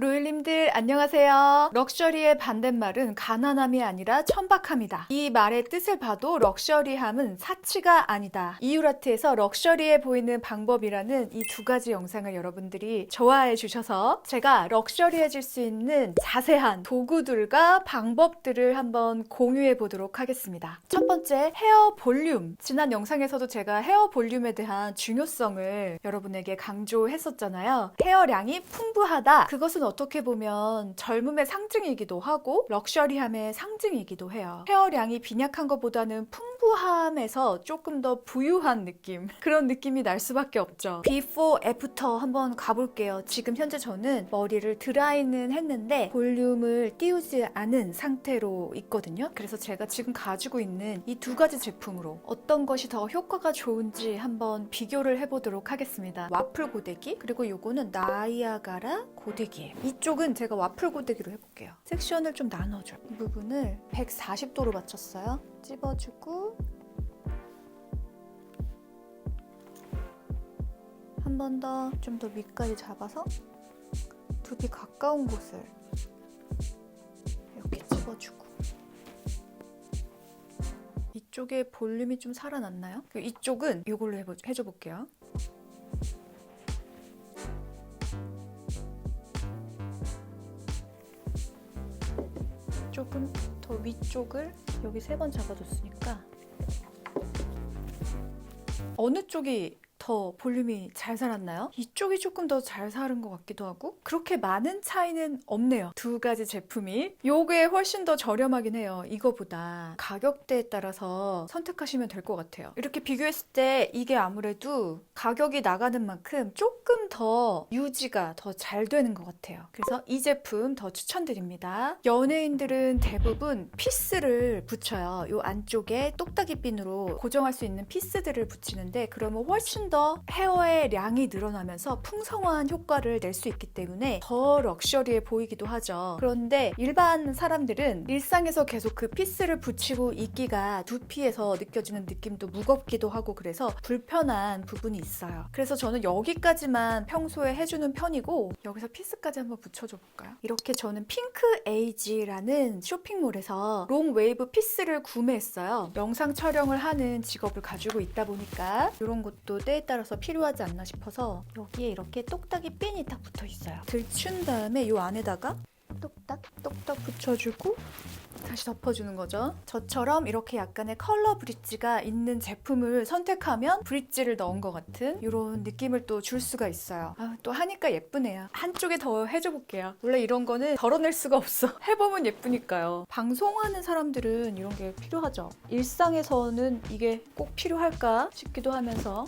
로일님들 안녕하세요. 럭셔리의 반대말은 가난함이 아니라 천박함이다. 이 말의 뜻을 봐도 럭셔리함은 사치가 아니다. 이유라트에서 럭셔리해 보이는 방법이라는 이 두 가지 영상을 여러분들이 좋아해 주셔서 제가 럭셔리해질 수 있는 자세한 도구들과 방법들을 한번 공유해 보도록 하겠습니다. 첫 번째, 헤어 볼륨. 지난 영상에서도 제가 헤어 볼륨에 대한 중요성을 여러분에게 강조했었잖아요. 헤어량이 풍부하다. 그것은 어떻게 보면 젊음의 상징이기도 하고 럭셔리함의 상징이기도 해요. 헤어량이 빈약한 것보다는 풍부함에서 조금 더 부유한 느낌, 그런 느낌이 날 수밖에 없죠. 비포 애프터 한번 가볼게요. 지금 현재 저는 머리를 드라이는 했는데 볼륨을 띄우지 않은 상태로 있거든요. 그래서 제가 지금 가지고 있는 이 두 가지 제품으로 어떤 것이 더 효과가 좋은지 한번 비교를 해보도록 하겠습니다. 와플 고데기, 그리고 요거는 나이아가라 고데기예요. 이쪽은 제가 와플 고데기로 해볼게요. 섹션을 좀 나눠줘요. 이 부분을 140도로 맞췄어요. 찝어주고 한 번 더 좀 더 위까지 잡아서 두피 가까운 곳을 이렇게 찝어주고, 이쪽에 볼륨이 좀 살아났나요? 이쪽은 이걸로 해줘 볼게요. 조금 더 위쪽을 여기 3번 잡아줬으니까 어느 쪽이 더 볼륨이 잘 살았나요? 이쪽이 조금 더 잘 살은 것 같기도 하고, 그렇게 많은 차이는 없네요. 두 가지 제품이. 요게 훨씬 더 저렴하긴 해요. 이거보다. 가격대에 따라서 선택하시면 될 것 같아요. 이렇게 비교했을 때 이게 아무래도 가격이 나가는 만큼 조금 더 유지가 더 잘 되는 것 같아요. 그래서 이 제품 더 추천드립니다. 연예인들은 대부분 피스를 붙여요. 요 안쪽에 똑딱이 핀으로 고정할 수 있는 피스들을 붙이는데, 그러면 훨씬 더 헤어의 량이 늘어나면서 풍성한 효과를 낼 수 있기 때문에 더 럭셔리해 보이기도 하죠. 그런데 일반 사람들은 일상에서 계속 그 피스를 붙이고 있기가 두피에서 느껴지는 느낌도 무겁기도 하고, 그래서 불편한 부분이 있어요. 그래서 저는 여기까지만 평소에 해주는 편이고, 여기서 피스까지 한번 붙여줘 볼까요? 이렇게 저는 핑크 에이지라는 쇼핑몰에서 롱 웨이브 피스를 구매했어요. 영상 촬영을 하는 직업을 가지고 있다 보니까 이런 것도 때에 따라서 필요하지 않나 싶어서 여기에 이렇게 똑딱이 핀이 딱 붙어 있어요. 들춘 다음에 이 안에다가 똑딱 붙여주고 다시 덮어주는 거죠. 저처럼 이렇게 약간의 컬러 브릿지가 있는 제품을 선택하면 브릿지를 넣은 것 같은 이런 느낌을 또 줄 수가 있어요. 또 하니까 예쁘네요. 한쪽에 더 해줘 볼게요. 원래 이런 거는 덜어낼 수가 없어. 해보면 예쁘니까요. 방송하는 사람들은 이런 게 필요하죠. 일상에서는 이게 꼭 필요할까 싶기도 하면서,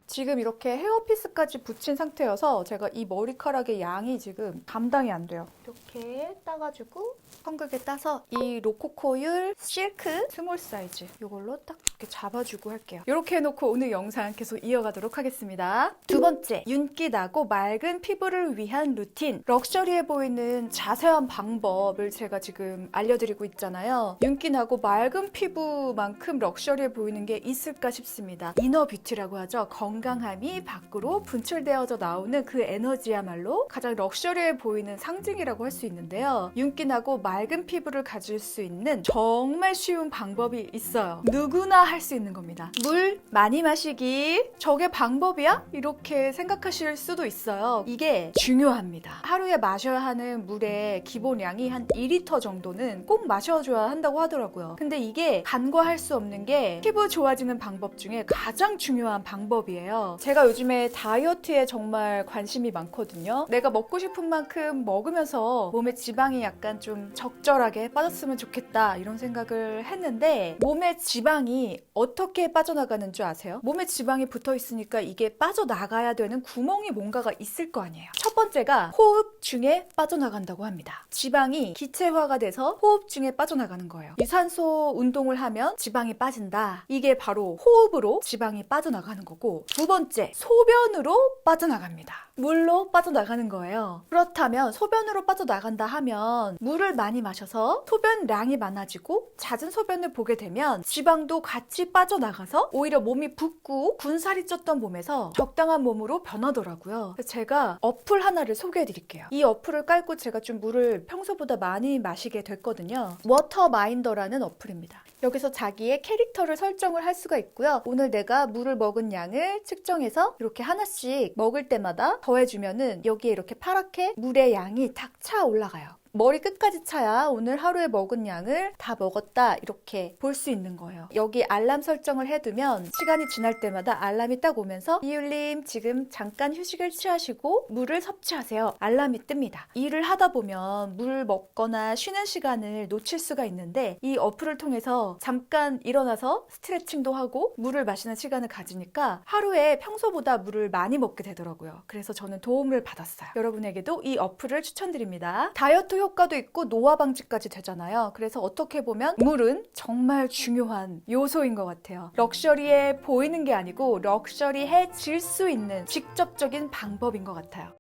지금 이렇게 헤어피스까지 붙인 상태여서 제가 이 머리카락의 양이 지금 감당이 안 돼요. 이렇게 따가지고 헝겊에 따서 이 로코코율 실크 스몰 사이즈 이걸로 딱 이렇게 잡아주고 할게요. 이렇게 해놓고 오늘 영상 계속 이어가도록 하겠습니다. 두 번째, 윤기 나고 맑은 피부를 위한 루틴. 럭셔리해 보이는 자세한 방법을 제가 지금 알려드리고 있잖아요. 윤기 나고 맑은 피부만큼 럭셔리해 보이는 게 있을까 싶습니다. 이너 뷰티라고 하죠. 건강함이 밖으로 분출되어져 나오는 그 에너지야말로 가장 럭셔리해 보이는 상징이라고 할 수 있는데요. 윤기 나고 맑은 피부를 가질 수 있는 정말 쉬운 방법이 있어요. 누구나 할 수 있는 겁니다. 물 많이 마시기. 저게 방법이야? 이렇게 생각하실 수도 있어요. 이게 중요합니다. 하루에 마셔야 하는 물의 기본량이 한 2리터 정도는 꼭 마셔줘야 한다고 하더라고요. 근데 이게 간과할 수 없는 게 피부 좋아지는 방법 중에 가장 중요한 방법이에요. 제가 요즘에 다이어트에 정말 관심이 많거든요. 내가 먹고 싶은 만큼 먹으면서 몸에 지방이 약간 좀 적절하게 빠졌으면 좋겠다, 이런 생각을 했는데, 몸에 지방이 어떻게 빠져나가는 줄 아세요? 몸에 지방이 붙어 있으니까 이게 빠져나가야 되는 구멍이 뭔가가 있을 거 아니에요. 첫 번째가 호흡 중에 빠져나간다고 합니다. 지방이 기체화가 돼서 호흡 중에 빠져나가는 거예요. 유산소 운동을 하면 지방이 빠진다. 이게 바로 호흡으로 지방이 빠져나가는 거고, 두 번째, 소변으로 빠져나갑니다. 물로 빠져나가는 거예요. 그렇다면 소변으로 빠져나간다 하면 물을 많이 마셔서 소변량이 많아지고 잦은 소변을 보게 되면 지방도 같이 빠져나가서 오히려 몸이 붓고 군살이 쪘던 몸에서 적당한 몸으로 변하더라고요. 그래서 제가 어플 하나를 소개해 드릴게요. 이 어플을 깔고 제가 좀 물을 평소보다 많이 마시게 됐거든요. 워터마인더라는 어플입니다. 여기서 자기의 캐릭터를 설정을 할 수가 있고요. 오늘 내가 물을 먹은 양을 측정해서 이렇게 하나씩 먹을 때마다 더해주면은 여기에 이렇게 파랗게 물의 양이 탁 차 올라가요. 머리 끝까지 차야 오늘 하루에 먹은 양을 다 먹었다 이렇게 볼 수 있는 거예요. 여기 알람 설정을 해두면 시간이 지날 때마다 알람이 딱 오면서 이율님 지금 잠깐 휴식을 취하시고 물을 섭취하세요. 알람이 뜹니다. 일을 하다 보면 물 먹거나 쉬는 시간을 놓칠 수가 있는데 이 어플을 통해서 잠깐 일어나서 스트레칭도 하고 물을 마시는 시간을 가지니까 하루에 평소보다 물을 많이 먹게 되더라고요. 그래서 저는 도움을 받았어요. 여러분에게도 이 어플을 추천드립니다. 다이어트 효과도 있고 노화 방지까지 되잖아요. 그래서 어떻게 보면 물은 정말 중요한 요소인 것 같아요. 럭셔리해 보이는 게 아니고 럭셔리해질 수 있는 직접적인 방법인 것 같아요.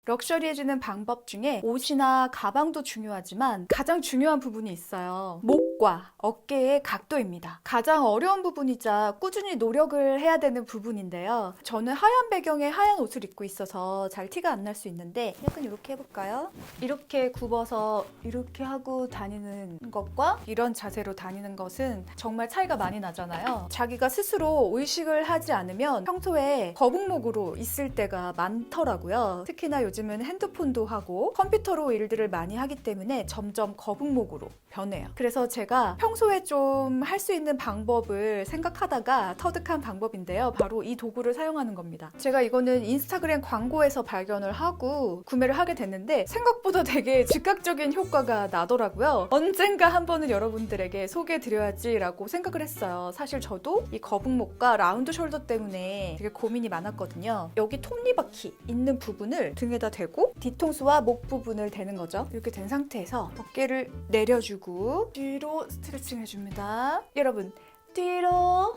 럭셔리해지는 방법 중에 옷이나 가방도 중요하지만 가장 중요한 부분이 있어요. 목과 어깨의 각도입니다. 가장 어려운 부분이자 꾸준히 노력을 해야 되는 부분인데요. 저는 하얀 배경에 하얀 옷을 입고 있어서 잘 티가 안 날 수 있는데 약간 이렇게 해볼까요? 이렇게 굽어서 이렇게 하고 다니는 것과 이런 자세로 다니는 것은 정말 차이가 많이 나잖아요. 자기가 스스로 의식을 하지 않으면 평소에 거북목으로 있을 때가 많더라고요. 특히나 요즘은 핸드폰도 하고 컴퓨터로 일들을 많이 하기 때문에 점점 거북목으로 변해요. 그래서 제가 평소에 좀 할 수 있는 방법을 생각하다가 터득한 방법인데요. 바로 이 도구를 사용하는 겁니다. 제가 이거는 인스타그램 광고에서 발견을 하고 구매를 하게 됐는데 생각보다 되게 즉각적인 효과가 나더라고요. 언젠가 한 번은 여러분들에게 소개해드려야지라고 생각을 했어요. 사실 저도 이 거북목과 라운드 숄더 때문에 되게 고민이 많았거든요. 여기 톱니바퀴 있는 부분을 등에다 대고 뒤통수와 목 부분을 대는 거죠. 이렇게 된 상태에서 어깨를 내려주고 뒤로 스트레칭 해줍니다. 여러분 뒤로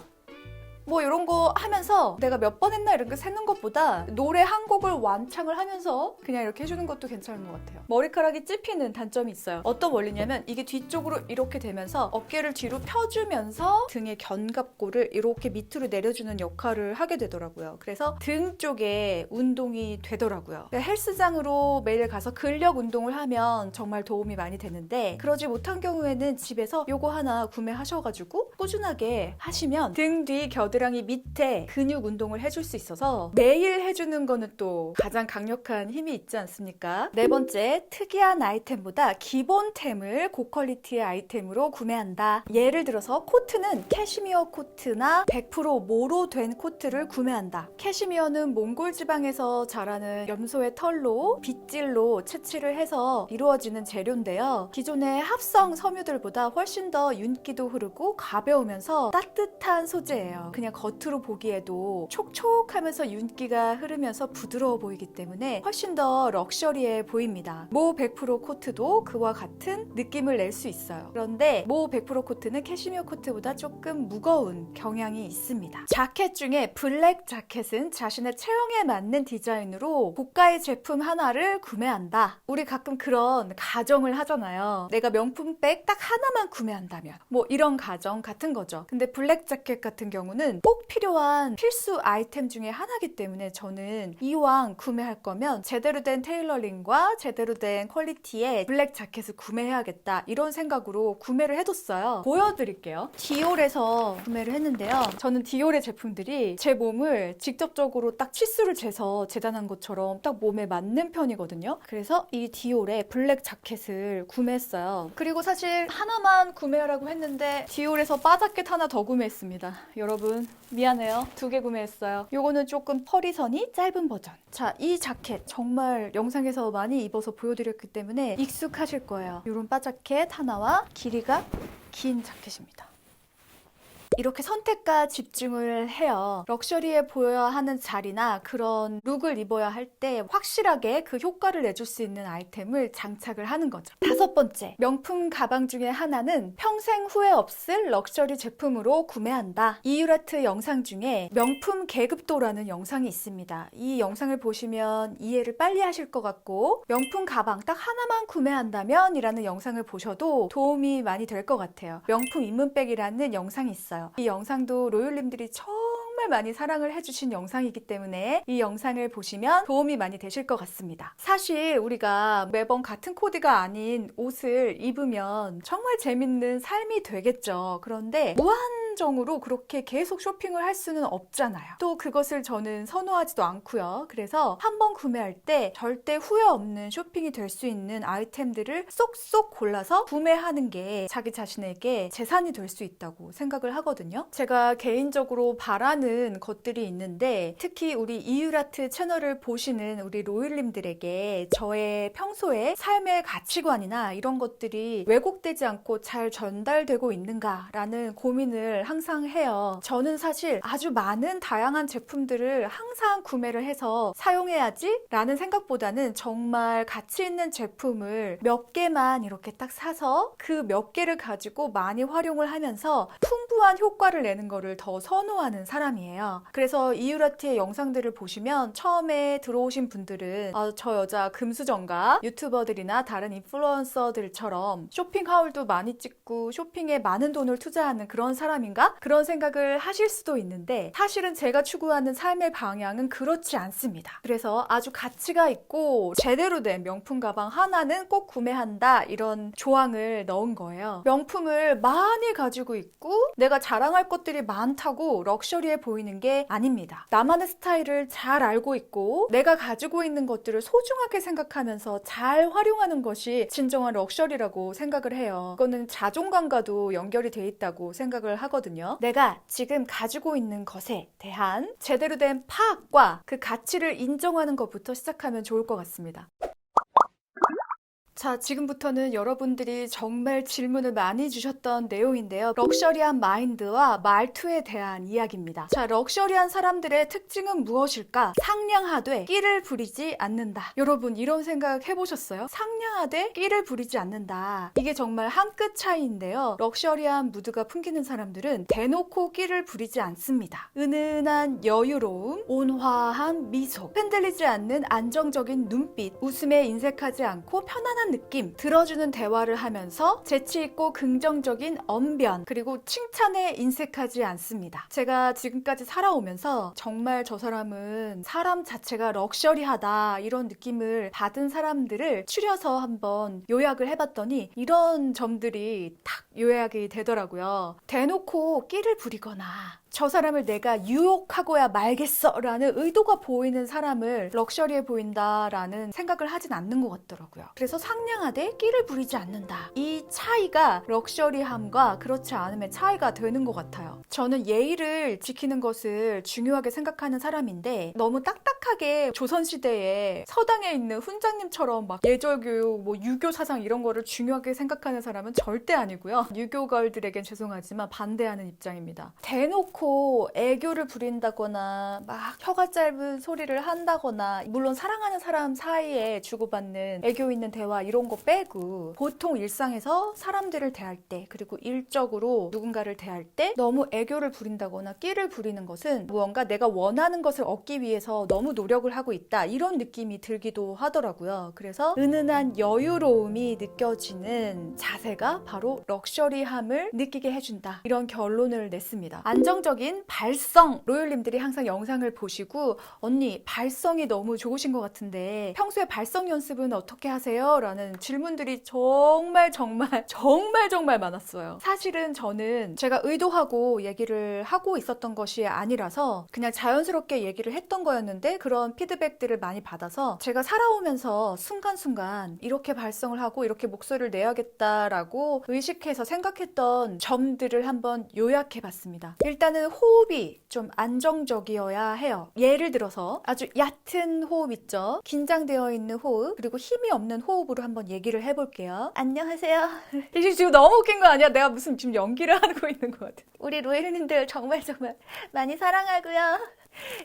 뭐 이런 거 하면서 내가 몇 번 했나 이런 거 세는 것보다 노래 한 곡을 완창을 하면서 그냥 이렇게 해주는 것도 괜찮은 것 같아요. 머리카락이 찝히는 단점이 있어요. 어떤 원리냐면 이게 뒤쪽으로 이렇게 되면서 어깨를 뒤로 펴주면서 등의 견갑골을 이렇게 밑으로 내려주는 역할을 하게 되더라고요. 그래서 등 쪽에 운동이 되더라고요. 그러니까 헬스장으로 매일 가서 근력 운동을 하면 정말 도움이 많이 되는데 그러지 못한 경우에는 집에서 요거 하나 구매하셔가지고 꾸준하게 하시면 등 뒤 겨드랑이 밑에 근육 운동을 해줄 수 있어서 매일 해주는 거는 또 가장 강력한 힘이 있지 않습니까? 네 번째, 특이한 아이템보다 기본템을 고퀄리티의 아이템으로 구매한다. 예를 들어서 코트는 캐시미어 코트나 100% 모로 된 코트를 구매한다. 캐시미어는 몽골 지방에서 자라는 염소의 털로 빗질로 채취를 해서 이루어지는 재료인데요. 기존의 합성 섬유들보다 훨씬 더 윤기도 흐르고 가벼우면서 따뜻한 소재예요. 그냥 겉으로 보기에도 촉촉하면서 윤기가 흐르면서 부드러워 보이기 때문에 훨씬 더 럭셔리해 보입니다. 모 100% 코트도 그와 같은 느낌을 낼 수 있어요. 그런데 모 100% 코트는 캐시미어 코트보다 조금 무거운 경향이 있습니다. 자켓 중에 블랙 자켓은 자신의 체형에 맞는 디자인으로 고가의 제품 하나를 구매한다. 우리 가끔 그런 가정을 하잖아요. 내가 명품백 딱 하나만 구매한다면 뭐 이런 가정 같은 거죠. 근데 블랙 자켓 같은 경우는 꼭 필요한 필수 아이템 중에 하나이기 때문에 저는 이왕 구매할 거면 제대로 된 테일러링과 제대로 된 퀄리티의 블랙 자켓을 구매해야겠다 이런 생각으로 구매를 해뒀어요. 보여드릴게요. 디올에서 구매를 했는데요. 저는 디올의 제품들이 제 몸을 직접적으로 딱 치수를 재서 재단한 것처럼 딱 몸에 맞는 편이거든요. 그래서 이 디올의 블랙 자켓을 구매했어요. 그리고 사실 하나만 구매하라고 했는데 디올에서 바자켓 하나 더 구매했습니다. 여러분 미안해요. 2개 구매했어요. 요거는 조금 허리선이 짧은 버전. 자, 이 자켓 정말 영상에서 많이 입어서 보여드렸기 때문에 익숙하실 거예요. 요런 바자켓 하나와 길이가 긴 자켓입니다. 이렇게 선택과 집중을 해요. 럭셔리해 보여야 하는 자리나 그런 룩을 입어야 할 때 확실하게 그 효과를 내줄 수 있는 아이템을 장착을 하는 거죠. 5번째, 명품 가방 중에 하나는 평생 후회 없을 럭셔리 제품으로 구매한다. 이유라트 영상 중에 명품 계급도라는 영상이 있습니다. 이 영상을 보시면 이해를 빨리 하실 것 같고, 명품 가방 딱 하나만 구매한다면 이라는 영상을 보셔도 도움이 많이 될 것 같아요. 명품 입문백이라는 영상이 있어요. 이 영상도 로율님들이 정말 많이 사랑을 해주신 영상이기 때문에 이 영상을 보시면 도움이 많이 되실 것 같습니다. 사실 우리가 매번 같은 코디가 아닌 옷을 입으면 정말 재밌는 삶이 되겠죠. 그런데 무한정으로 그렇게 계속 쇼핑을 할 수는 없잖아요. 또 그것을 저는 선호하지도 않고요. 그래서 한번 구매할 때 절대 후회 없는 쇼핑이 될 수 있는 아이템들을 쏙쏙 골라서 구매하는 게 자기 자신에게 재산이 될 수 있다고 생각을 하거든요. 제가 개인적으로 바라는 것들이 있는데, 특히 우리 이유라트 채널을 보시는 우리 로율님들에게 저의 평소에 삶의 가치관이나 이런 것들이 왜곡되지 않고 잘 전달되고 있는가라는 고민을 항상 해요. 저는 사실 아주 많은 다양한 제품들을 항상 구매를 해서 사용해야지 라는 생각보다는 정말 가치 있는 제품을 몇 개만 이렇게 딱 사서 그 몇 개를 가지고 많이 활용을 하면서 풍부한 효과를 내는 거를 더 선호하는 사람이에요. 그래서 이유라트의 영상들을 보시면 처음에 들어오신 분들은 저 여자 금수저인가? 유튜버들이나 다른 인플루언서들처럼 쇼핑 하울도 많이 찍고 쇼핑에 많은 돈을 투자하는 그런 사람인가? 그런 생각을 하실 수도 있는데, 사실은 제가 추구하는 삶의 방향은 그렇지 않습니다. 그래서 아주 가치가 있고 제대로 된 명품 가방 하나는 꼭 구매한다, 이런 조항을 넣은 거예요. 명품을 많이 가지고 있고 내가 자랑할 것들이 많다고 럭셔리해 보이는 게 아닙니다. 나만의 스타일을 잘 알고 있고 내가 가지고 있는 것들을 소중하게 생각하면서 잘 활용하는 것이 진정한 럭셔리라고 생각을 해요. 그거는 자존감과도 연결이 돼 있다고 생각을 하거든요. 내가 지금 가지고 있는 것에 대한 제대로 된 파악과 그 가치를 인정하는 것부터 시작하면 좋을 것 같습니다. 자, 지금부터는 여러분들이 정말 질문을 많이 주셨던 내용인데요. 럭셔리한 마인드와 말투에 대한 이야기입니다. 자, 럭셔리한 사람들의 특징은 무엇일까? 상냥하되 끼를 부리지 않는다. 여러분, 이런 생각 해보셨어요? 상냥하되 끼를 부리지 않는다. 이게 정말 한 끗 차이인데요. 럭셔리한 무드가 풍기는 사람들은 대놓고 끼를 부리지 않습니다. 은은한 여유로움, 온화한 미소, 흔들리지 않는 안정적인 눈빛, 웃음에 인색하지 않고 편안한 느낌, 들어주는 대화를 하면서 재치있고 긍정적인 언변, 그리고 칭찬에 인색하지 않습니다. 제가 지금까지 살아오면서 정말 저 사람은 사람 자체가 럭셔리하다, 이런 느낌을 받은 사람들을 추려서 한번 요약을 해봤더니 이런 점들이 딱 요약이 되더라고요. 대놓고 끼를 부리거나 저 사람을 내가 유혹하고야 말겠어 라는 의도가 보이는 사람을 럭셔리해 보인다라는 생각을 하진 않는 것 같더라고요. 그래서 상냥하되 끼를 부리지 않는다. 이 차이가 럭셔리함과 그렇지 않음의 차이가 되는 것 같아요. 저는 예의를 지키는 것을 중요하게 생각하는 사람인데, 너무 딱딱하게 조선시대에 서당에 있는 훈장님처럼 막 예절교육, 뭐 유교 사상 이런 거를 중요하게 생각하는 사람은 절대 아니고요. 유교걸들에겐 죄송하지만 반대하는 입장입니다. 대놓고 애교를 부린다거나 막 혀가 짧은 소리를 한다거나, 물론 사랑하는 사람 사이에 주고받는 애교 있는 대화 이런 거 빼고 보통 일상에서 사람들을 대할 때, 그리고 일적으로 누군가를 대할 때 너무 애교를 부린다거나 끼를 부리는 것은 무언가 내가 원하는 것을 얻기 위해서 너무 노력을 하고 있다, 이런 느낌이 들기도 하더라고요. 그래서 은은한 여유로움이 느껴지는 자세가 바로 럭셔리함을 느끼게 해준다, 이런 결론을 냈습니다. 안정적인 발성, 로율님들이 항상 영상을 보시고 언니 발성이 너무 좋으신 것 같은데 평소에 발성 연습은 어떻게 하세요? 라는 질문들이 정말 많았어요. 사실은 저는 제가 의도하고 얘기를 하고 있었던 것이 아니라서 그냥 자연스럽게 얘기를 했던 거였는데, 그런 피드백들을 많이 받아서 제가 살아오면서 순간순간 이렇게 발성을 하고 이렇게 목소리를 내야겠다라고 의식해서 생각했던 점들을 한번 요약해 봤습니다. 일단은 일단은 호흡이 좀 안정적이어야 해요. 예를 들어서 아주 얕은 호흡 있죠? 긴장되어 있는 호흡, 그리고 힘이 없는 호흡으로 한번 얘기를 해볼게요. 안녕하세요. 이게 지금 너무 웃긴 거 아니야? 내가 무슨 지금 연기를 하고 있는 것 같아. 우리 로엘님들 정말 많이 사랑하고요.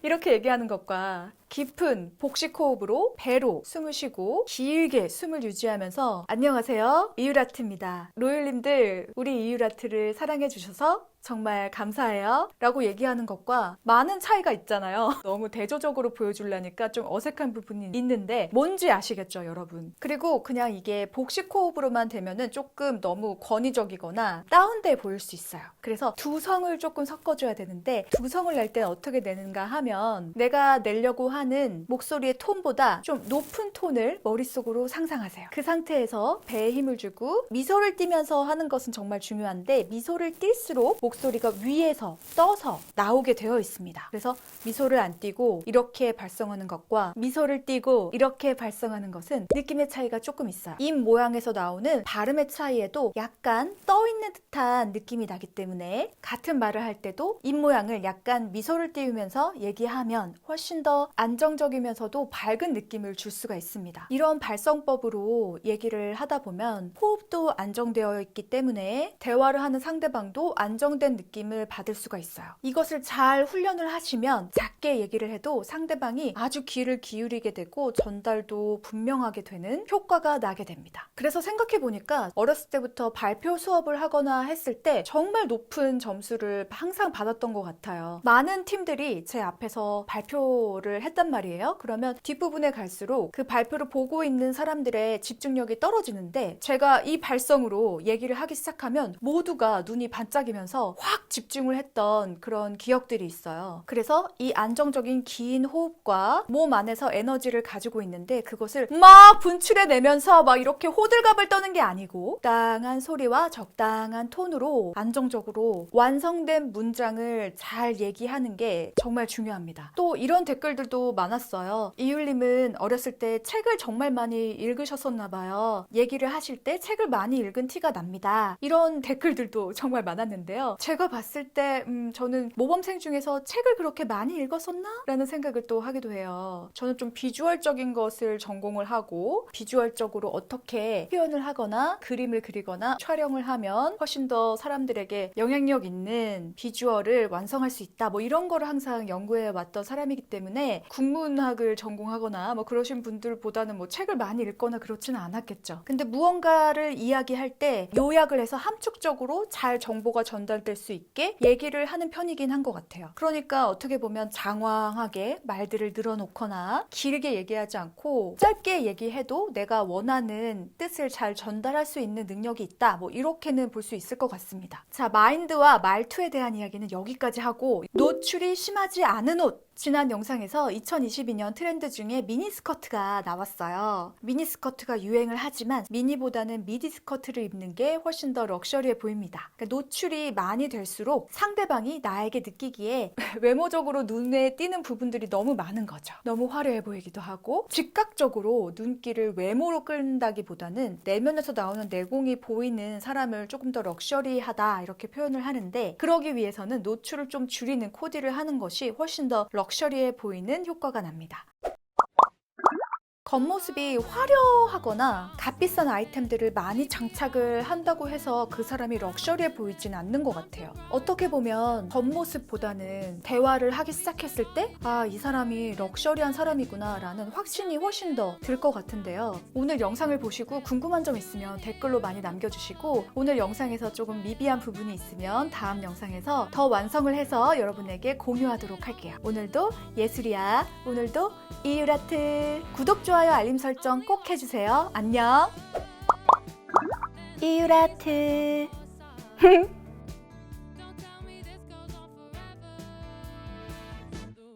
이렇게 얘기하는 것과 깊은 복식 호흡으로 배로 숨을 쉬고 길게 숨을 유지하면서 안녕하세요, 이유라트입니다. 로열님들, 우리 이유라트를 사랑해 주셔서 정말 감사해요 라고 얘기하는 것과 많은 차이가 있잖아요. 너무 대조적으로 보여주려니까 좀 어색한 부분이 있는데 뭔지 아시겠죠, 여러분? 그리고 그냥 이게 복식 호흡으로만 되면은 조금 너무 권위적이거나 다운돼 보일 수 있어요. 그래서 두성을 조금 섞어줘야 되는데, 두성을 낼 때 어떻게 내는가 하면 내가 내려고 하는 목소리의 톤보다 좀 높은 톤을 머릿속으로 상상하세요. 그 상태에서 배에 힘을 주고 미소를 띠면서 하는 것은 정말 중요한데, 미소를 띌수록 목소리가 위에서 떠서 나오게 되어 있습니다. 그래서 미소를 안 띠고 이렇게 발성하는 것과 미소를 띠고 이렇게 발성하는 것은 느낌의 차이가 조금 있어요. 입 모양에서 나오는 발음의 차이에도 약간 떠 있는 듯한 느낌이 나기 때문에 같은 말을 할 때도 입 모양을 약간 미소를 띄우면서 얘기하면 훨씬 더 안정적이면서도 밝은 느낌을 줄 수가 있습니다. 이런 발성법으로 얘기를 하다 보면 호흡도 안정되어 있기 때문에 대화를 하는 상대방도 안정된 느낌을 받을 수가 있어요. 이것을 잘 훈련을 하시면 작게 얘기를 해도 상대방이 아주 귀를 기울이게 되고 전달도 분명하게 되는 효과가 나게 됩니다. 그래서 생각해보니까 어렸을 때부터 발표 수업을 하거나 했을 때 정말 높은 점수를 항상 받았던 것 같아요. 많은 팀들이 제 앞에서 발표를 했단 말이에요. 그러면 뒷부분에 갈수록 그 발표를 보고 있는 사람들의 집중력이 떨어지는데, 제가 이 발성으로 얘기를 하기 시작하면 모두가 눈이 반짝이면서 확 집중을 했던 그런 기억들이 있어요. 그래서 이 안정적인 긴 호흡과 몸 안에서 에너지를 가지고 있는데, 그것을 막 분출해내면서 막 이렇게 호들갑을 떠는 게 아니고 적당한 소리와 적당한 톤으로 안정적으로 완성된 문장을 잘 얘기하는 게 정말 중요합니다. 또 이런 댓글들도 많았어요. 이율님은 어렸을 때 책을 정말 많이 읽으셨었나 봐요. 얘기를 하실 때 책을 많이 읽은 티가 납니다. 이런 댓글들도 정말 많았는데요. 제가 봤을 때 저는 모범생 중에서 책을 그렇게 많이 읽었었나? 라는 생각을 또 하기도 해요. 저는 좀 비주얼적인 것을 전공을 하고 비주얼적으로 어떻게 표현을 하거나 그림을 그리거나 촬영을 하면 훨씬 더 사람들에게 영향력 있는 비주얼을 완성할 수 있다, 뭐 이런 거를 항상 연구해 왔던 사람이기 때문에 국문학을 전공하거나 뭐 그러신 분들보다는 뭐 책을 많이 읽거나 그렇지는 않았겠죠. 근데 무언가를 이야기할 때 요약을 해서 함축적으로 잘 정보가 전달될 수 있게 얘기를 하는 편이긴 한 것 같아요. 그러니까 어떻게 보면 장황하게 말들을 늘어놓거나 길게 얘기하지 않고 짧게 얘기해도 내가 원하는 뜻을 잘 전달할 수 있는 능력이 있다, 뭐 이렇게는 볼 수 있을 것 같습니다. 자, 마인드와 말투에 대한 이야기는 여기까지 하고, 노출이 심하지 않은 옷, 지난 영상에서 2022년 트렌드 중에 미니스커트가 나왔어요. 미니스커트가 유행을 하지만 미니보다는 미디스커트를 입는 게 훨씬 더 럭셔리해 보입니다. 그러니까 노출이 많이 될수록 상대방이 나에게 느끼기에 외모적으로 눈에 띄는 부분들이 너무 많은 거죠. 너무 화려해 보이기도 하고, 즉각적으로 눈길을 외모로 끌다기보다는 내면에서 나오는 내공이 보이는 사람을 조금 더 럭셔리하다 이렇게 표현을 하는데, 그러기 위해서는 노출을 좀 줄이는 코디를 하는 것이 훨씬 더 럭셔리해 보이는 효과가 납니다. 겉모습이 화려하거나 값비싼 아이템들을 많이 장착을 한다고 해서 그 사람이 럭셔리해 보이진 않는 것 같아요. 어떻게 보면 겉모습보다는 대화를 하기 시작했을 때 이 사람이 럭셔리한 사람이구나 라는 확신이 훨씬 더 들 것 같은데요. 오늘 영상을 보시고 궁금한 점 있으면 댓글로 많이 남겨주시고, 오늘 영상에서 조금 미비한 부분이 있으면 다음 영상에서 더 완성을 해서 여러분에게 공유하도록 할게요. 오늘도 예술이야. 오늘도 이유라트. 구독, 좋아요, 알림 설정 꼭 해주세요. 안녕. 이유라트.